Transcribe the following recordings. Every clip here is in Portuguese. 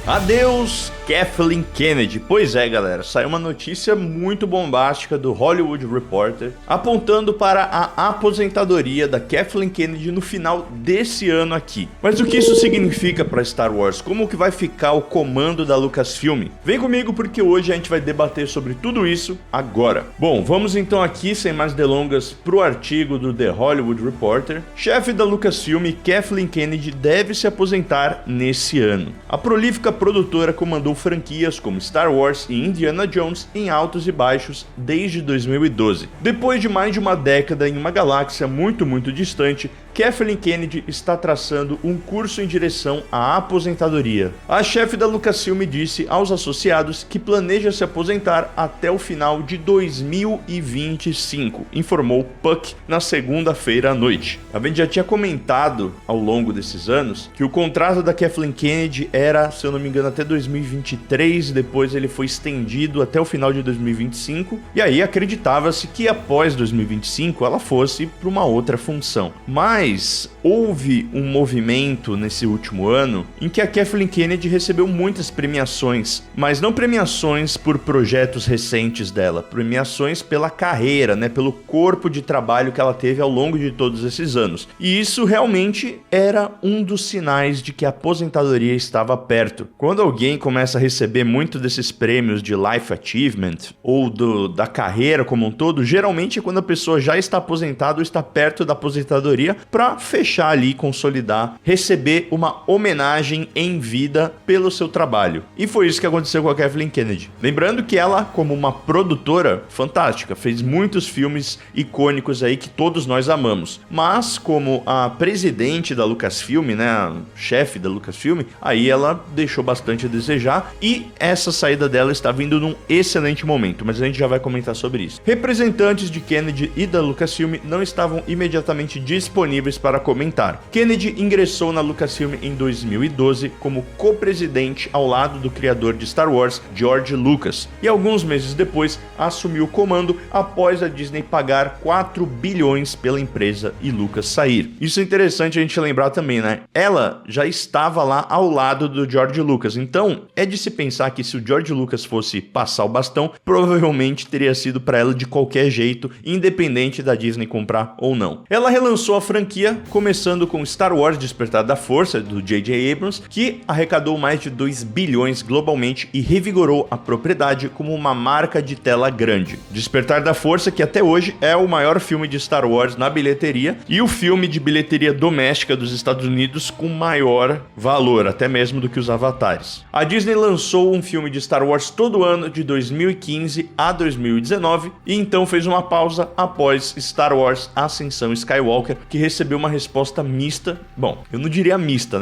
Adeus, Kathleen Kennedy. Pois é, galera, saiu uma notícia muito bombástica do Hollywood Reporter apontando para a aposentadoria da Kathleen Kennedy no final desse ano aqui. Mas o que isso significa para Star Wars? Como que vai ficar o comando da Lucasfilm? Vem comigo porque hoje a gente vai debater sobre tudo isso agora. Bom, vamos então aqui, sem mais delongas, pro artigo do The Hollywood Reporter. Chefe da Lucasfilm, Kathleen Kennedy, deve se aposentar nesse ano. A prolífica produtora comandou franquias como Star Wars e Indiana Jones em altos e baixos desde 2012. Depois de mais de uma década em uma galáxia muito distante, Kathleen Kennedy está traçando um curso em direção à aposentadoria. A chefe da Lucasfilm disse aos associados que planeja se aposentar até o final de 2025, informou Puck na segunda-feira à noite. A gente já tinha comentado ao longo desses anos que o contrato da Kathleen Kennedy era, se eu não me engano, até 2023, depois ele foi estendido até o final de 2025, e aí acreditava-se que após 2025 ela fosse para uma outra função. Mas houve um movimento nesse último ano em que a Kathleen Kennedy recebeu muitas premiações, mas não premiações por projetos recentes dela, premiações pela carreira, pelo corpo de trabalho que ela teve ao longo de todos esses anos. E isso realmente era um dos sinais de que a aposentadoria estava perto. Quando alguém começa a receber muito desses prêmios de Life Achievement ou da carreira como um todo, geralmente é quando a pessoa já está aposentada ou está perto da aposentadoria para fechar ali, consolidar, receber uma homenagem em vida pelo seu trabalho. E foi isso que aconteceu com a Kathleen Kennedy. Lembrando que ela, como uma produtora fantástica, fez muitos filmes icônicos aí que todos nós amamos. Mas como a presidente da Lucasfilm, a chefe da Lucasfilm, aí ela deixou bastante a desejar e essa saída dela está vindo num excelente momento, mas a gente já vai comentar sobre isso. Representantes de Kennedy e da Lucasfilm não estavam imediatamente disponíveis para comentar. Kennedy ingressou na Lucasfilm em 2012 como co-presidente ao lado do criador de Star Wars, George Lucas, e alguns meses depois assumiu o comando após a Disney pagar 4 bilhões pela empresa e Lucas sair. Isso é interessante a gente lembrar também, Ela já estava lá ao lado do George Lucas, então é de se pensar que se o George Lucas fosse passar o bastão, provavelmente teria sido para ela de qualquer jeito, independente da Disney comprar ou não. Ela relançou a franquia, começando com Star Wars Despertar da Força, do J.J. Abrams, que arrecadou mais de 2 bilhões globalmente e revigorou a propriedade como uma marca de tela grande. Despertar da Força, que até hoje é o maior filme de Star Wars na bilheteria e o filme de bilheteria doméstica dos Estados Unidos com maior valor, até mesmo do que os Avatares. A Disney lançou um filme de Star Wars todo ano de 2015 a 2019 e então fez uma pausa após Star Wars Ascensão Skywalker, que recebeu uma resposta mista. Bom, eu não diria mista,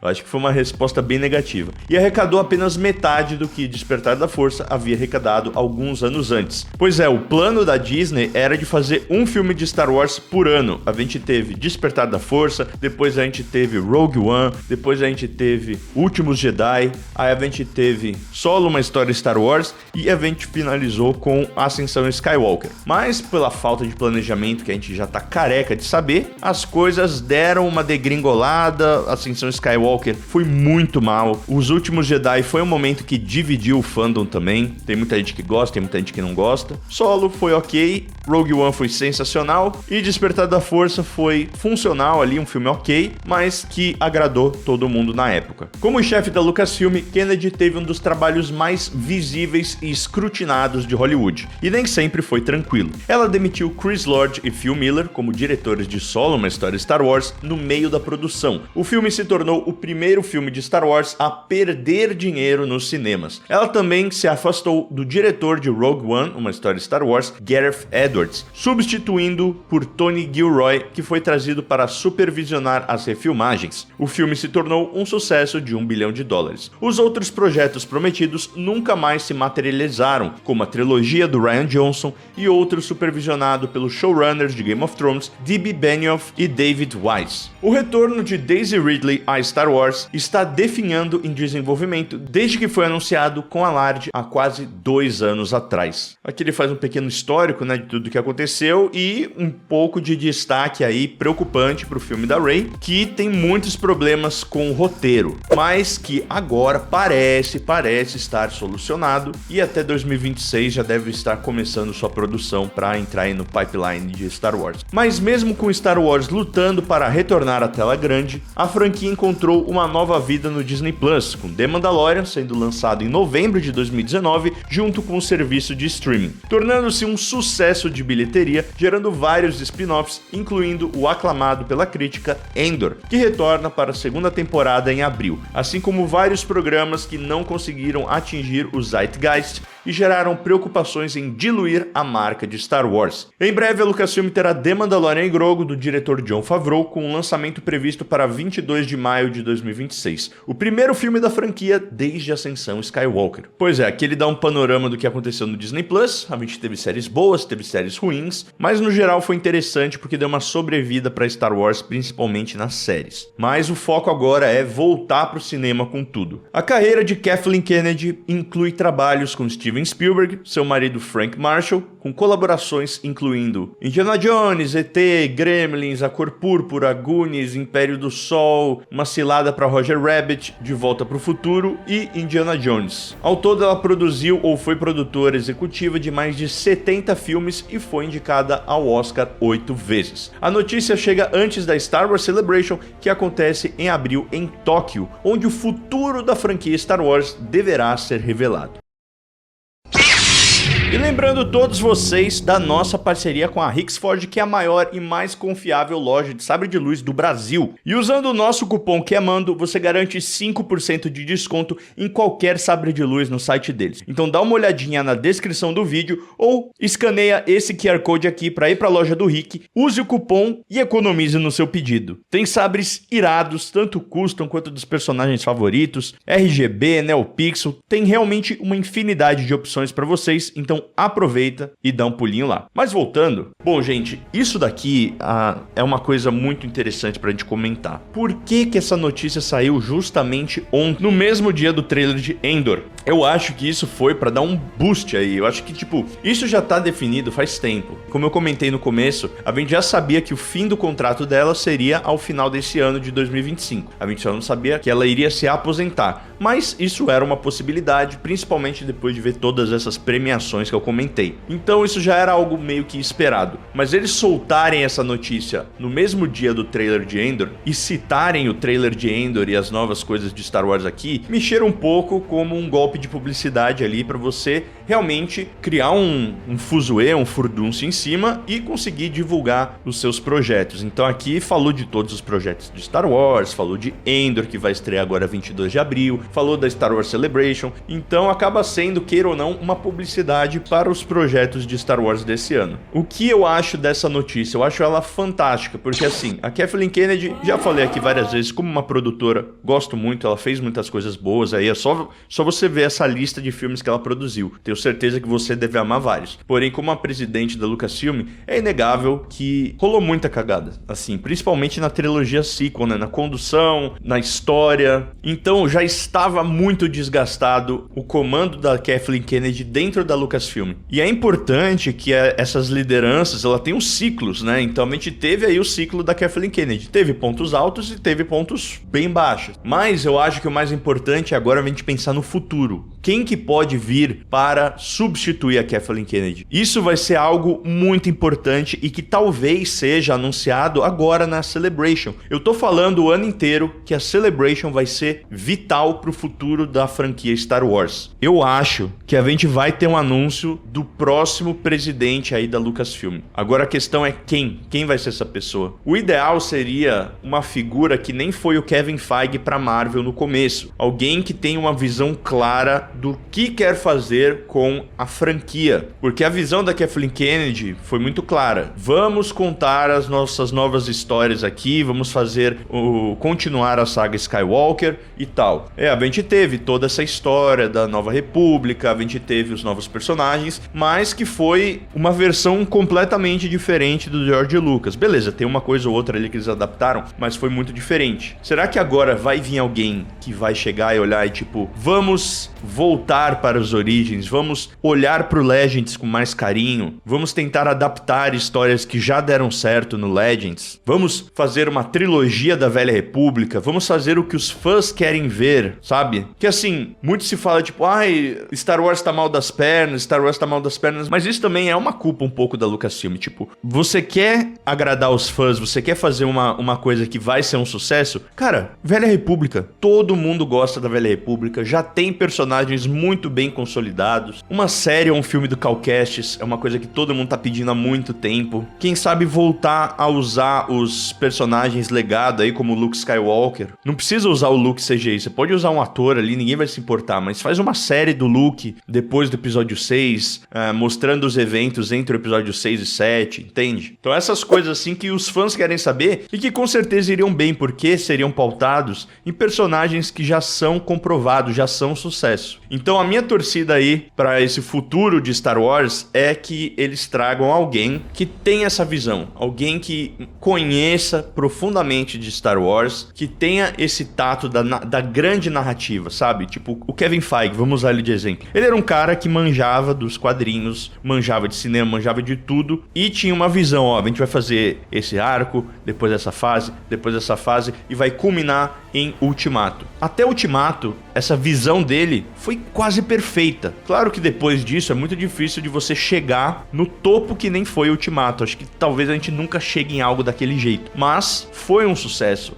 Eu acho que foi uma resposta bem negativa. E arrecadou apenas metade do que Despertar da Força havia arrecadado alguns anos antes. Pois é, o plano da Disney era de fazer um filme de Star Wars por ano. A gente teve Despertar da Força, depois a gente teve Rogue One, depois a gente teve Últimos Jedi, aí a gente teve Solo, uma história Star Wars, e a gente finalizou com Ascensão Skywalker. Mas pela falta de planejamento que a gente já tá careca de saber, as coisas deram uma degringolada, Ascensão Skywalker foi muito mal, Os Últimos Jedi foi um momento que dividiu o fandom também, tem muita gente que gosta, tem muita gente que não gosta, Solo foi ok, Rogue One foi sensacional, e Despertar da Força foi funcional ali, um filme ok, mas que agradou todo mundo na época. Como chefe da Lucasfilm, Kennedy teve um dos trabalhos mais visíveis e escrutinados de Hollywood, e nem sempre foi tranquilo. Ela demitiu Chris Lord e Phil Miller como diretores de Solo, uma história Star Wars, no meio da produção. O filme se tornou o primeiro filme de Star Wars a perder dinheiro nos cinemas. Ela também se afastou do diretor de Rogue One, uma história Star Wars, Gareth Edwards, substituindo por Tony Gilroy, que foi trazido para supervisionar as refilmagens. O filme se tornou um sucesso de $1 bilhão. Os outros projetos prometidos nunca mais se materializaram, como a trilogia do Rian Johnson e outro supervisionado pelos showrunners de Game of Thrones, D.B. Benioff e David Wise. O retorno de Daisy Ridley a Star Wars está definhando em desenvolvimento desde que foi anunciado com alarde há quase 2 anos atrás. Aqui ele faz um pequeno histórico, né, de tudo que aconteceu e um pouco de destaque aí preocupante para o filme da Rey, que tem muitos problemas com o roteiro, mas que agora parece estar solucionado e até 2026 já deve estar começando sua produção para entrar aí no pipeline de Star Wars. Mas mesmo com Star Wars lutando para retornar à tela grande, a franquia encontrou uma nova vida no Disney Plus, com The Mandalorian sendo lançado em novembro de 2019 junto com o serviço de streaming, tornando-se um sucesso de bilheteria, gerando vários spin-offs, incluindo o aclamado pela crítica Andor, que retorna para a segunda temporada em abril, assim como vários programas que não conseguiram atingir o Zeitgeist e geraram preocupações em diluir a marca de Star Wars. Em breve, a Lucasfilm terá The Mandalorian e Grogu, do diretor Jon Favreau, com um lançamento previsto para 22 de maio de 2026, o primeiro filme da franquia desde a Ascensão Skywalker. Pois é, aqui ele dá um panorama do que aconteceu no Disney Plus. A gente teve séries boas, teve séries ruins, mas no geral foi interessante porque deu uma sobrevida para Star Wars, principalmente nas séries. Mas o foco agora é voltar para o cinema com tudo. A carreira de Kathleen Kennedy inclui trabalhos com Steven Spielberg, seu marido Frank Marshall, com colaborações incluindo Indiana Jones, E.T., Gremlins, A Cor Púrpura, Goonies, Império do Sol, Uma Cilada para Roger Rabbit, De Volta para o Futuro e Indiana Jones. Ao todo, ela produziu ou foi produtora executiva de mais de 70 filmes e foi indicada ao Oscar 8 vezes. A notícia chega antes da Star Wars Celebration, que acontece em abril em Tóquio, onde o futuro da franquia Star Wars deverá ser revelado. E lembrando todos vocês da nossa parceria com a Rixford, que é a maior e mais confiável loja de sabre de luz do Brasil. E usando o nosso cupom QUEMANDO, você garante 5% de desconto em qualquer sabre de luz no site deles. Então dá uma olhadinha na descrição do vídeo ou escaneia esse QR Code aqui para ir para a loja do Rick, use o cupom e economize no seu pedido. Tem sabres irados, tanto custom quanto dos personagens favoritos, RGB, NeoPixel, tem realmente uma infinidade de opções para vocês, então aproveita e dá um pulinho lá. Mas voltando, bom gente, isso daqui é uma coisa muito interessante pra gente comentar. Por que essa notícia saiu justamente ontem, no mesmo dia do trailer de Andor? Eu acho que isso foi pra dar um boost aí, eu acho que tipo, isso já tá definido faz tempo. Como eu comentei no começo, a gente já sabia que o fim do contrato dela seria ao final desse ano de 2025. A gente só não sabia que ela iria se aposentar, mas isso era uma possibilidade, principalmente depois de ver todas essas premiações que eu comentei. Então isso já era algo meio que esperado. Mas eles soltarem essa notícia no mesmo dia do trailer de Andor e citarem o trailer de Andor e as novas coisas de Star Wars aqui, me cheira um pouco como um golpe de publicidade ali para você realmente criar um fuzuê, um furdunço em cima e conseguir divulgar os seus projetos. Então aqui falou de todos os projetos de Star Wars, falou de Andor, que vai estrear agora 22 de abril, falou da Star Wars Celebration, então acaba sendo, queira ou não, uma publicidade para os projetos de Star Wars desse ano. O que eu acho dessa notícia? Eu acho ela fantástica, porque assim, a Kathleen Kennedy, já falei aqui várias vezes, como uma produtora, gosto muito, ela fez muitas coisas boas, aí é só você ver essa lista de filmes que ela produziu. Tenho certeza que você deve amar vários. Porém, como a presidente da Lucasfilm, é inegável que rolou muita cagada, assim, principalmente na trilogia sequel, né? Na condução, na história. Então já estava muito desgastado o comando da Kathleen Kennedy dentro da Lucasfilm. E é importante que essas lideranças, ela tem uns ciclos, né? Então a gente teve aí o ciclo da Kathleen Kennedy. Teve pontos altos e teve pontos bem baixos. Mas eu acho que o mais importante é agora a gente pensar no futuro. Quem que pode vir para substituir a Kathleen Kennedy? Isso vai ser algo muito importante e que talvez seja anunciado agora na Celebration. Eu tô falando o ano inteiro que a Celebration vai ser vital pro futuro da franquia Star Wars. Eu acho que a gente vai ter um anúncio do próximo presidente aí da Lucasfilm. Agora a questão é quem vai ser essa pessoa? O ideal seria uma figura que nem foi o Kevin Feige para Marvel no começo. Alguém que tem uma visão clara do que quer fazer com a franquia. Porque a visão da Kathleen Kennedy foi muito clara. Vamos contar as nossas novas histórias aqui, vamos fazer continuar a saga Skywalker e tal. a gente teve toda essa história da Nova República, a gente teve os novos personagens, mas que foi uma versão completamente diferente do George Lucas. Beleza, tem uma coisa ou outra ali que eles adaptaram, mas foi muito diferente. Será que agora vai vir alguém que vai chegar e olhar e tipo, vamos voltar para as origens, vamos olhar pro Legends com mais carinho, vamos tentar adaptar histórias que já deram certo no Legends, vamos fazer uma trilogia da Velha República, vamos fazer o que os fãs querem ver, sabe? Que assim, muito se fala tipo, ai, Star Wars tá mal das pernas, Star Wars tá mal das pernas, mas isso também é uma culpa um pouco da Lucasfilm, tipo, você quer agradar os fãs, você quer fazer uma coisa que vai ser um sucesso? Cara, Velha República, todo mundo gosta da Velha República, já tem personagens muito bem consolidados, uma série ou um filme do Cal Kestis é uma coisa que todo mundo tá pedindo há muito tempo, quem sabe voltar a usar os personagens legado aí, como o Luke Skywalker, não precisa usar o Luke CGI, você pode usar um ator ali, ninguém vai se importar, mas faz uma série do Luke depois do episódio 6, mostrando os eventos entre o episódio 6 e 7, entende? Então essas coisas assim que os fãs querem saber e que com certeza iriam bem, porque seriam pautados em personagens que já são comprovados, já são sucesso. Então a minha torcida aí para esse futuro de Star Wars é que eles tragam alguém que tenha essa visão, alguém que conheça profundamente de Star Wars, que tenha esse tato da grande narrativa, sabe? Tipo, o Kevin Feige, vamos usar ele de exemplo. Ele era um cara que manjava dos quadrinhos, manjava de cinema, manjava de tudo e tinha uma visão, ó, a gente vai fazer esse arco, depois dessa fase e vai culminar em Ultimato. Até Ultimato, essa visão dele foi quase perfeita. Claro que depois disso é muito difícil de você chegar no topo que nem foi Ultimato. Acho que talvez a gente nunca chegue em algo daquele jeito. Mas foi um sucesso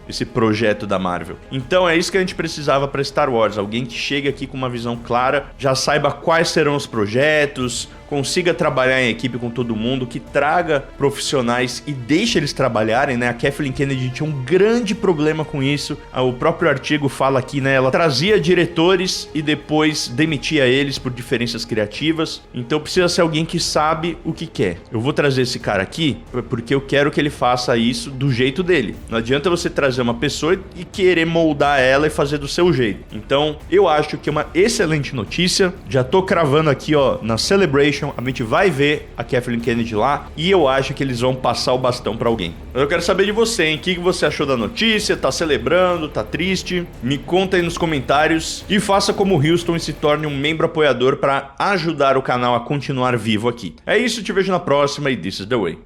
esse projeto da Marvel. Então é isso que a gente precisava para Star Wars. Alguém que chegue aqui com uma visão clara, já saiba quais serão os projetos, consiga trabalhar em equipe com todo mundo, que traga profissionais e deixe eles trabalharem, né? A Kathleen Kennedy tinha um grande problema com isso. O próprio artigo fala aqui, né? Ela trazia diretores e depois demitia eles por diferenças criativas. Então precisa ser alguém que sabe o que quer. Eu vou trazer esse cara aqui porque eu quero que ele faça isso do jeito dele. Não adianta você trazer uma pessoa e querer moldar ela e fazer do seu jeito. Então eu acho que é uma excelente notícia. Já tô cravando aqui, ó, na Celebration. A gente vai ver a Kathleen Kennedy lá e eu acho que eles vão passar o bastão pra alguém. Eu quero saber de você, hein? O que você achou da notícia? Tá celebrando? Tá triste? Me conta aí nos comentários e faça como o Houston e se torne um membro apoiador para ajudar o canal a continuar vivo aqui. É isso, te vejo na próxima e this is the way.